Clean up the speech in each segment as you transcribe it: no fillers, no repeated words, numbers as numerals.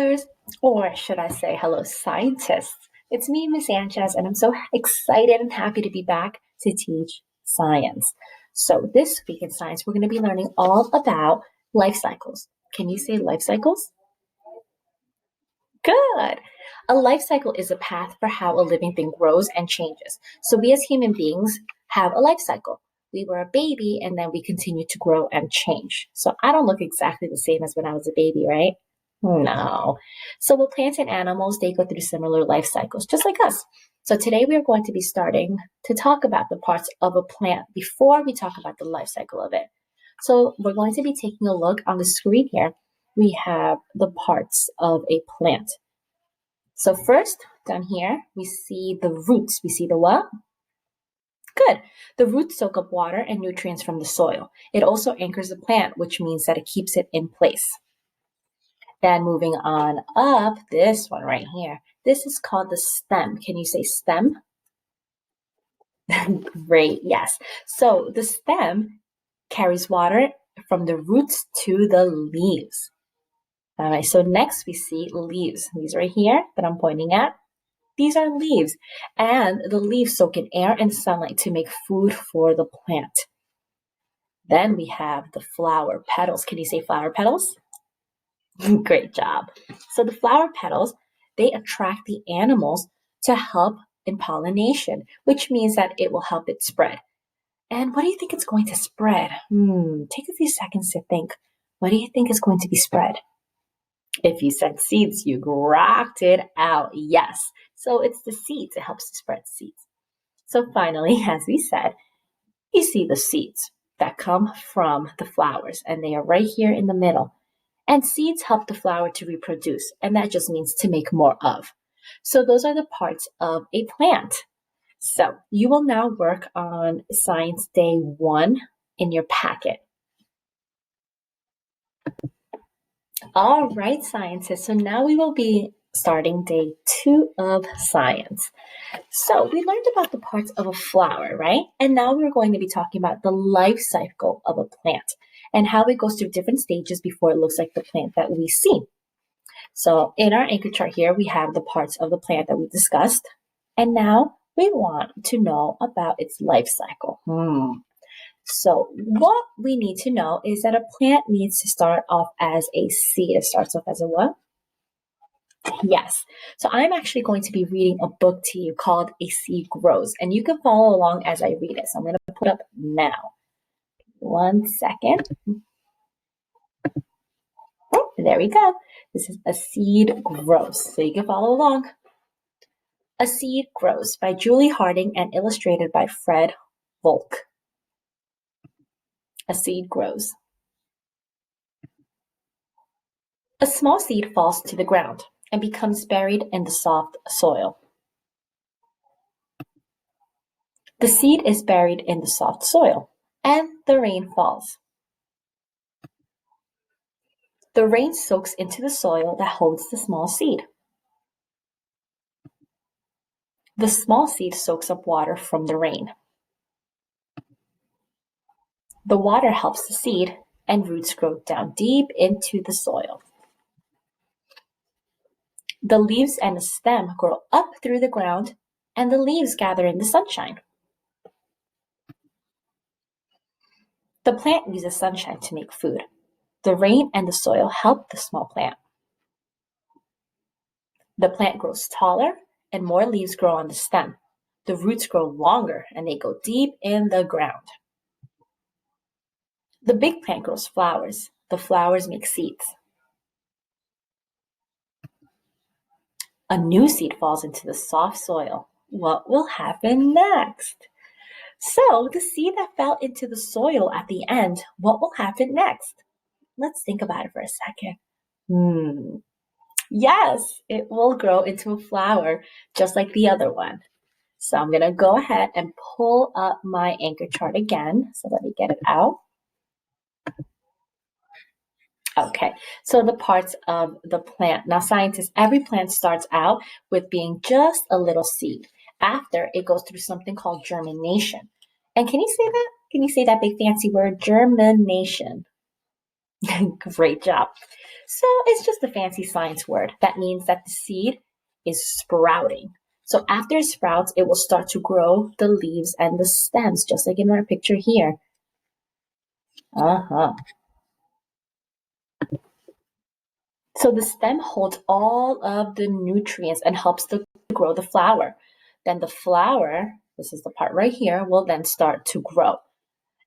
scholars, or should I say hello scientists. It's me, Miss Sanchez, and I'm so excited and happy to be back to teach science. So this week in science, we're going to be learning all about life cycles. Can you say life cycles? Good. A life cycle is a path for how a living thing grows and changes. So we as human beings have a life cycle. We were a baby and then we continue to grow and change. So I don't look exactly the same as when I was a baby, right? No. So with plants and animals, they go through similar life cycles, just like us. So today we are going to be starting to talk about the parts of a plant before we talk about the life cycle of it. So we're going to be taking a look on the screen here. We have the parts of a plant. So first, down here, we see the roots. We see the what? Good. The roots soak up water and nutrients from the soil. It also anchors the plant, which means that it keeps it in place. Then moving on up, this one right here. This is called the stem. Can you say stem? Great, yes. So the stem carries water from the roots to the leaves. All right, so next we see leaves. These right here that I'm pointing at. These are leaves, and the leaves soak in air and sunlight to make food for the plant. Then we have the flower petals. Can you say flower petals? Great job. So the flower petals, they attract the animals to help in pollination, which means that it will help it spread. And what do you think it's going to spread? Take a few seconds to think. What do you think is going to be spread? If you said seeds, you rocked it out. Yes. So it's the seeds. It helps to spread seeds. So finally, as we said, you see the seeds that come from the flowers, and they are right here in the middle. And seeds help the flower to reproduce, and that just means to make more of. So those are the parts of a plant. So you will now work on Science Day 1 in your packet. All right, scientists. So now we will be starting day 2 of science. So we learned about the parts of a flower, right? And now we're going to be talking about the life cycle of a plant and how it goes through different stages before it looks like the plant that we see. So in our anchor chart here, we have the parts of the plant that we discussed. And now we want to know about its life cycle. So what we need to know is that a plant needs to start off as a seed. It starts off as a what? Yes. So I'm actually going to be reading a book to you called A Seed Grows, and you can follow along as I read it. So I'm going to put up now. 1 second. Oh, there we go. This is A Seed Grows, so you can follow along. A Seed Grows by Julie Harding and illustrated by Fred Volk. A seed grows. A small seed falls to the ground and becomes buried in the soft soil. The seed is buried in the soft soil, and the rain falls. The rain soaks into the soil that holds the small seed. The small seed soaks up water from the rain. The water helps the seed, and roots grow down deep into the soil. The leaves and the stem grow up through the ground, and the leaves gather in the sunshine. The plant uses sunshine to make food. The rain and the soil help the small plant. The plant grows taller, and more leaves grow on the stem. The roots grow longer, and they go deep in the ground. The big plant grows flowers. The flowers make seeds. A new seed falls into the soft soil. What will happen next? So, the seed that fell into the soil at the end, what will happen next? Let's think about it for a second. Yes, it will grow into a flower just like the other one. So I'm going to go ahead and pull up my anchor chart again. So let me get it out. Okay, so the parts of the plant. Now, scientists, every plant starts out with being just a little seed. After, it goes through something called germination. And can you say that? Can you say that big fancy word, germination? Great job. So it's just a fancy science word. That means that the seed is sprouting. So after it sprouts, it will start to grow the leaves and the stems, just like in our picture here. Uh-huh. So the stem holds all of the nutrients and helps to grow the flower. Then the flower, this is the part right here, will then start to grow.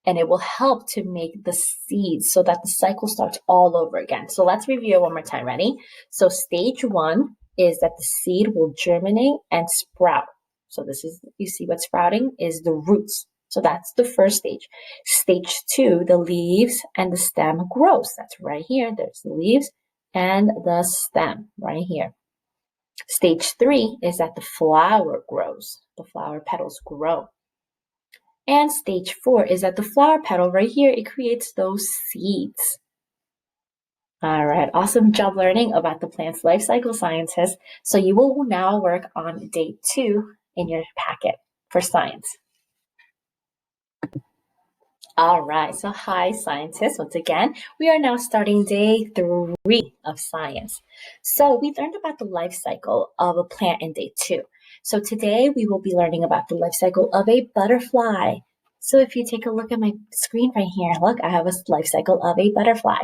And it will help to make the seeds so that the cycle starts all over again. So let's review it one more time. Ready? So stage one is that the seed will germinate and sprout. So this is, you see what sprouting is the roots. So that's the first stage. Stage two, the leaves and the stem grows. That's right here. There's the leaves and the stem right here. Stage three is that the flower grows. The flower petals grow. And stage four is that the flower petal right here, it creates those seeds. All right, awesome job learning about the plant's life cycle, scientists. So you will now work on day 2 in your packet for science. All right, so hi, scientists. Once again, we are now starting day 3 of science. So we learned about the life cycle of a plant in day 2. So today we will be learning about the life cycle of a butterfly. So if you take a look at my screen right here, look, I have a life cycle of a butterfly.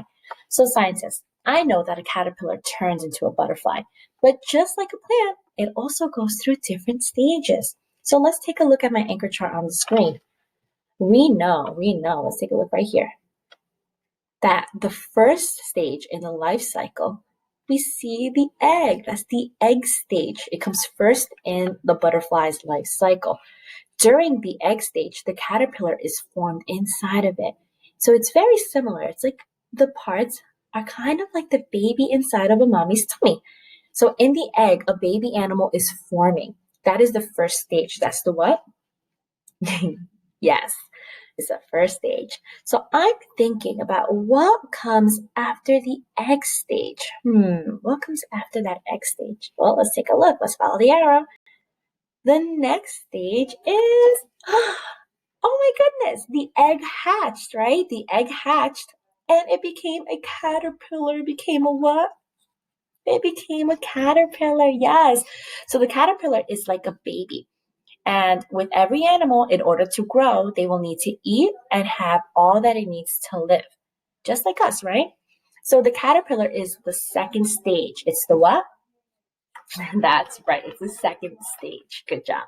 So scientists, I know that a caterpillar turns into a butterfly, but just like a plant, it also goes through different stages. So let's take a look at my anchor chart on the screen. We know, let's take a look right here, that the first stage in the life cycle, we see the egg. That's the egg stage. It comes first in the butterfly's life cycle. During the egg stage, the caterpillar is formed inside of it. So it's very similar. It's like the parts are kind of like the baby inside of a mommy's tummy. So in the egg, a baby animal is forming. That is the first stage. That's the what? Yes, it's the first stage. So I'm thinking about what comes after the egg stage. What comes after that egg stage? Well, let's take a look. Let's follow the arrow. The next stage is, oh my goodness, the egg hatched, right? The egg hatched and it became a caterpillar. It became a what? It became a caterpillar, yes. So the caterpillar is like a baby. And with every animal, in order to grow, they will need to eat and have all that it needs to live, just like us, right? So the caterpillar is the second stage. It's the what? That's right. It's the second stage. Good job.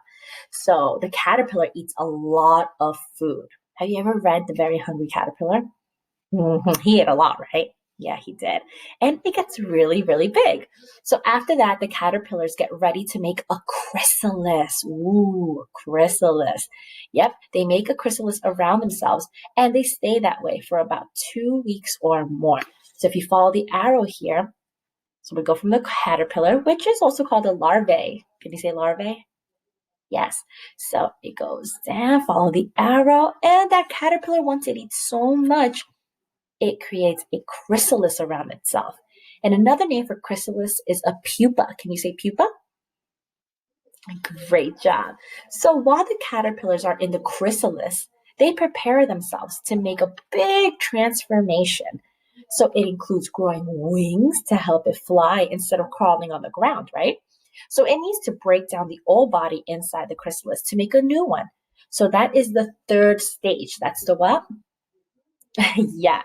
So the caterpillar eats a lot of food. Have you ever read The Very Hungry Caterpillar? He ate a lot, right? Yeah, he did. And it gets really, really big. So after that, the caterpillars get ready to make a chrysalis. Ooh, chrysalis. Yep, they make a chrysalis around themselves and they stay that way for about 2 weeks or more. So if you follow the arrow here, so we go from the caterpillar, which is also called a larvae. Can you say larvae? Yes. So it goes down, follow the arrow, and that caterpillar, once it eats so much, it creates a chrysalis around itself. And another name for chrysalis is a pupa. Can you say pupa? Great job. So while the caterpillars are in the chrysalis, they prepare themselves to make a big transformation. So it includes growing wings to help it fly instead of crawling on the ground, right? So it needs to break down the old body inside the chrysalis to make a new one. So that is the third stage. That's the what? Yes.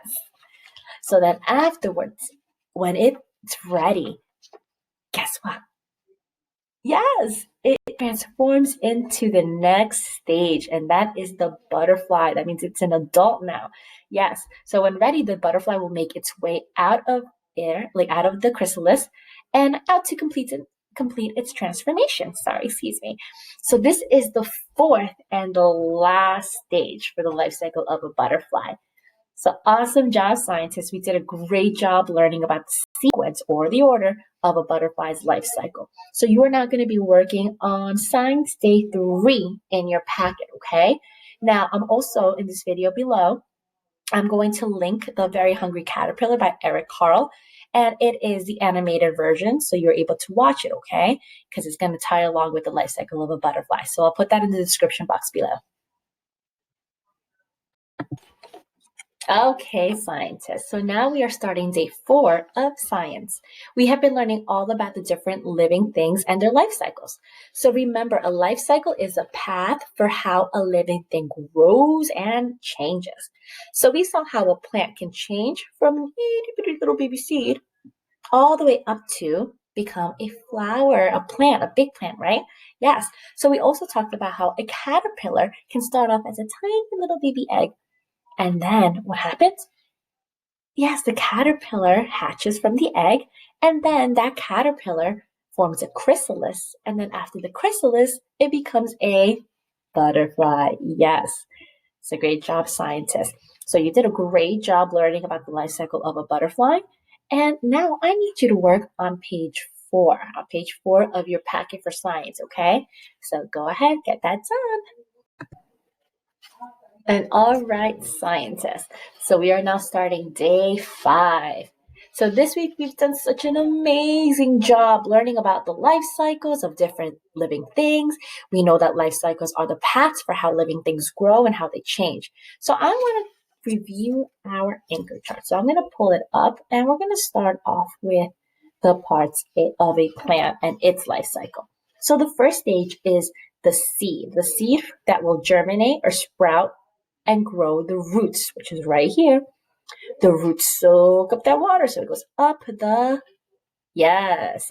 So then afterwards, when it's ready, guess what? Yes, it transforms into the next stage, and that is the butterfly. That means it's an adult now. Yes. So when ready, the butterfly will make its way out of air, like out of the chrysalis, and out to complete its transformation. Sorry, excuse me. So this is the fourth and the last stage for the life cycle of a butterfly. So awesome job, scientists. We did a great job learning about the sequence or the order of a butterfly's life cycle. So you are now going to be working on Science Day 3 in your packet, okay? Now, I'm also in this video below, I'm going to link The Very Hungry Caterpillar by Eric Carle. And it is the animated version, so you're able to watch it, okay? Because it's going to tie along with the life cycle of a butterfly. So I'll put that in the description box below. Okay, scientists. So now we are starting day 4 of science. We have been learning all about the different living things and their life cycles. So remember, a life cycle is a path for how a living thing grows and changes. So we saw how a plant can change from an itty bitty little baby seed all the way up to become a flower, a plant, a big plant, right? Yes. So we also talked about how a caterpillar can start off as a tiny little baby egg. And then what happens? Yes, the caterpillar hatches from the egg, and then that caterpillar forms a chrysalis. And then after the chrysalis, it becomes a butterfly. Yes, it's a great job, scientist. So you did a great job learning about the life cycle of a butterfly. And now I need you to work on page 4 of your packet for science, okay? So go ahead, get that done. And all right, scientists. So we are now starting day 5. So this week we've done such an amazing job learning about the life cycles of different living things. We know that life cycles are the paths for how living things grow and how they change. So I want to review our anchor chart. So I'm going to pull it up and we're going to start off with the parts of a plant and its life cycle. So the first stage is the seed that will germinate or sprout and grow the roots, which is right here. The roots soak up that water, so it goes up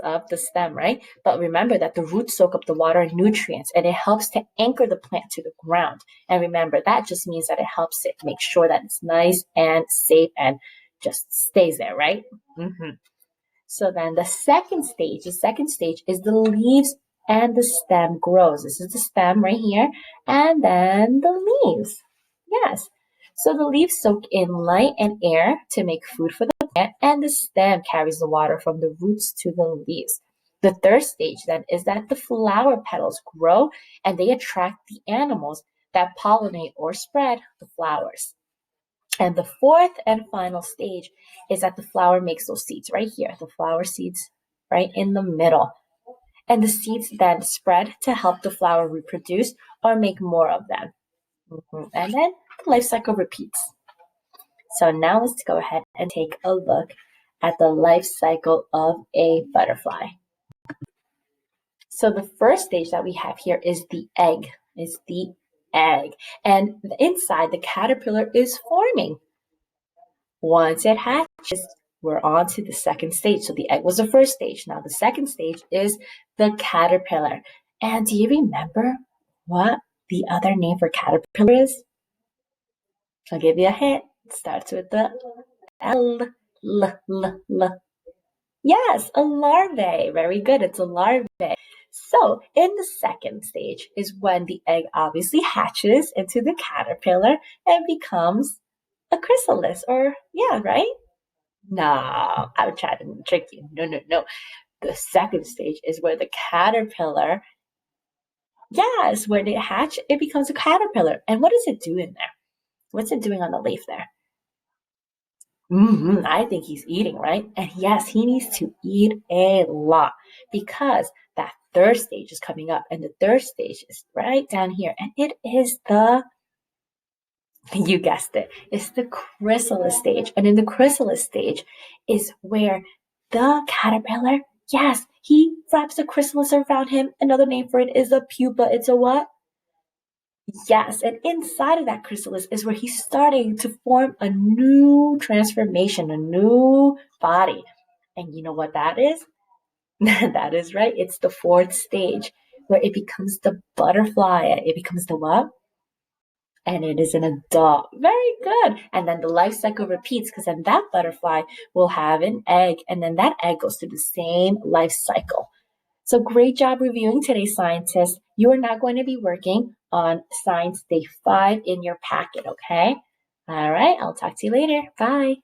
up the stem, right? But remember that the roots soak up the water and nutrients, and it helps to anchor the plant to the ground. And remember, that just means that it helps it make sure that it's nice and safe and just stays there, right? Mm-hmm. So then the second stage is the leaves and the stem grows. This is the stem right here, and then the leaves. Yes. So the leaves soak in light and air to make food for the plant, and the stem carries the water from the roots to the leaves. The third stage then is that the flower petals grow and they attract the animals that pollinate or spread the flowers. And the fourth and final stage is that the flower makes those seeds right here, the flower seeds right in the middle. And the seeds then spread to help the flower reproduce or make more of them. And then the life cycle repeats. So now let's go ahead and take a look at the life cycle of a butterfly. So the first stage that we have here is the egg, And inside the caterpillar is forming. Once it hatches, we're on to the second stage. So the egg was the first stage. Now the second stage is the caterpillar. And do you remember what the other name for caterpillar is? I'll give you a hint. It starts with the L. L. Yes, a larvae. Very good. It's a larvae. So in the second stage is when the egg obviously hatches into the caterpillar and becomes a chrysalis right? No, I would try to trick you. No. The second stage is where the caterpillar, yes, when it hatch, it becomes a caterpillar. And what does it do in there? What's it doing on the leaf there? I think he's eating, right? And yes, he needs to eat a lot because that third stage is coming up. And the third stage is right down here. And it is you guessed it, it's the chrysalis stage. And in the chrysalis stage is where the caterpillar, yes, he wraps the chrysalis around him. Another name for it is a pupa. It's a what? Yes, and inside of that chrysalis is where he's starting to form a new transformation, a new body. And you know what that is? That is right. It's the fourth stage where it becomes the butterfly. It becomes the what? And it is an adult. Very good. And then the life cycle repeats because then that butterfly will have an egg, and then that egg goes through the same life cycle. So great job reviewing today, scientists. You are now going to be working on Science Day 5 in your packet, okay? All right, I'll talk to you later. Bye.